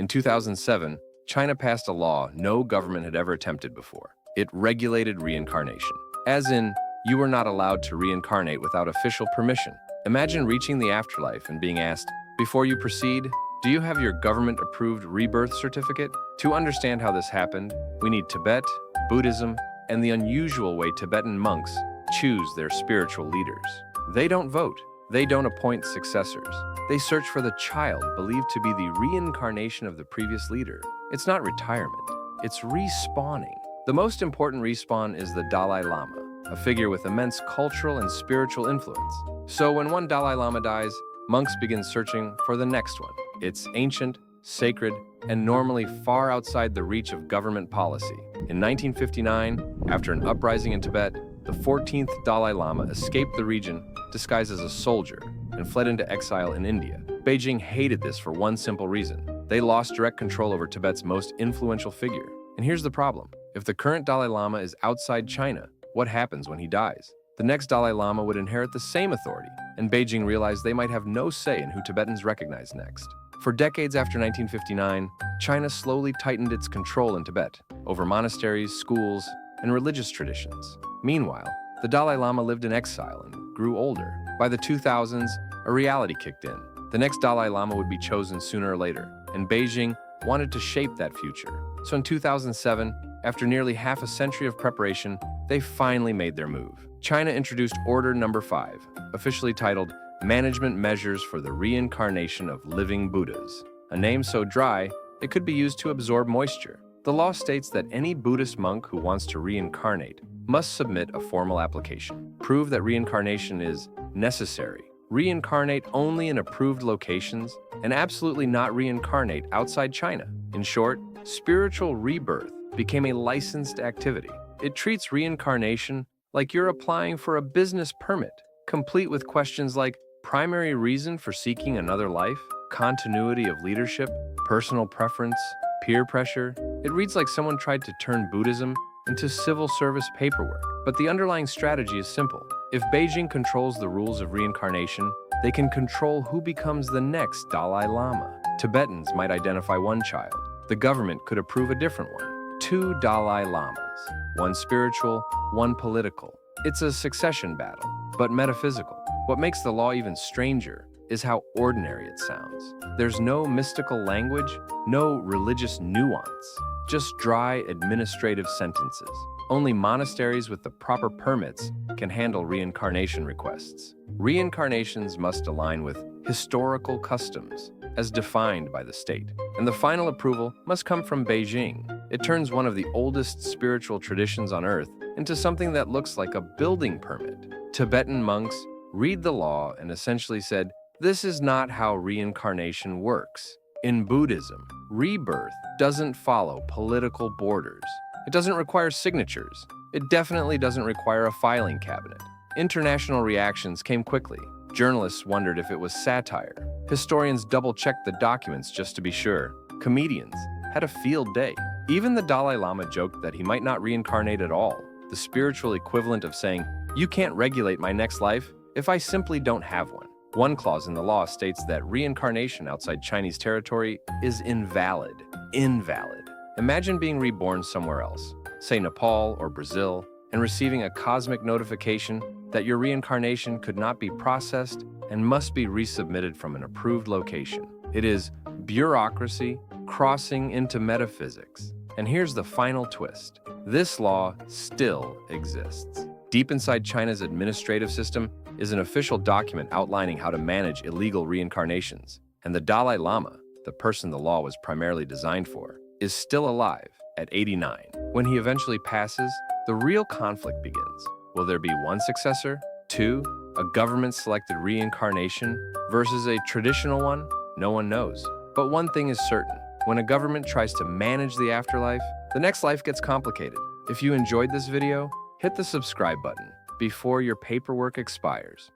In 2007, China passed a law no government had ever attempted before. It regulated reincarnation. As in, you were not allowed to reincarnate without official permission. Imagine reaching the afterlife and being asked, before you proceed, do you have your government-approved rebirth certificate? To understand how this happened, we need Tibet, Buddhism, and the unusual way Tibetan monks choose their spiritual leaders. They don't vote. They don't appoint successors. They search for the child believed to be the reincarnation of the previous leader. It's not retirement. It's respawning. The most important respawn is the Dalai Lama, a figure with immense cultural and spiritual influence. So when one Dalai Lama dies, monks begin searching for the next one. It's ancient, sacred, and normally far outside the reach of government policy. In 1959, after an uprising in Tibet, the 14th Dalai Lama escaped the region disguised as a soldier and fled into exile in India. Beijing hated this for one simple reason. They lost direct control over Tibet's most influential figure. And here's the problem. If the current Dalai Lama is outside China, what happens when he dies? The next Dalai Lama would inherit the same authority, and Beijing realized they might have no say in who Tibetans recognize next. For decades after 1959, China slowly tightened its control in Tibet over monasteries, schools, and religious traditions. Meanwhile, the Dalai Lama lived in exile and grew older. By the 2000s, a reality kicked in. The next Dalai Lama would be chosen sooner or later, and Beijing wanted to shape that future. So in 2007, after nearly half a century of preparation, they finally made their move. China introduced Order Number 5, officially titled Management Measures for the Reincarnation of Living Buddhas. A name so dry, it could be used to absorb moisture. The law states that any Buddhist monk who wants to reincarnate must submit a formal application. Prove that reincarnation is necessary. Reincarnate only in approved locations, and absolutely not reincarnate outside China. In short, spiritual rebirth became a licensed activity. It treats reincarnation like you're applying for a business permit, complete with questions like primary reason for seeking another life, continuity of leadership, personal preference, peer pressure. It reads like someone tried to turn Buddhism into civil service paperwork. But the underlying strategy is simple. If Beijing controls the rules of reincarnation, they can control who becomes the next Dalai Lama. Tibetans might identify one child. The government could approve a different one. 2 Dalai Lamas, one spiritual, one political. It's a succession battle, but metaphysical. What makes the law even stranger is how ordinary it sounds. There's no mystical language, no religious nuance, just dry administrative sentences. Only monasteries with the proper permits can handle reincarnation requests. Reincarnations must align with historical customs, as defined by the state. And the final approval must come from Beijing. It turns one of the oldest spiritual traditions on earth into something that looks like a building permit. Tibetan monks read the law and essentially said, this is not how reincarnation works. In Buddhism, rebirth doesn't follow political borders. It doesn't require signatures. It definitely doesn't require a filing cabinet. International reactions came quickly. Journalists wondered if it was satire. Historians double-checked the documents just to be sure. Comedians had a field day. Even the Dalai Lama joked that he might not reincarnate at all, the spiritual equivalent of saying, you can't regulate my next life if I simply don't have one. One clause in the law states that reincarnation outside Chinese territory is invalid. Invalid. Imagine being reborn somewhere else, say Nepal or Brazil, and receiving a cosmic notification that your reincarnation could not be processed and must be resubmitted from an approved location. It is bureaucracy crossing into metaphysics. And here's the final twist. This law still exists. Deep inside China's administrative system is an official document outlining how to manage illegal reincarnations. And the Dalai Lama, the person the law was primarily designed for, is still alive at 89. When he eventually passes, the real conflict begins. Will there be one successor, 2, a government-selected reincarnation versus a traditional one? No one knows. But one thing is certain. When a government tries to manage the afterlife, the next life gets complicated. If you enjoyed this video, hit the subscribe button before your paperwork expires.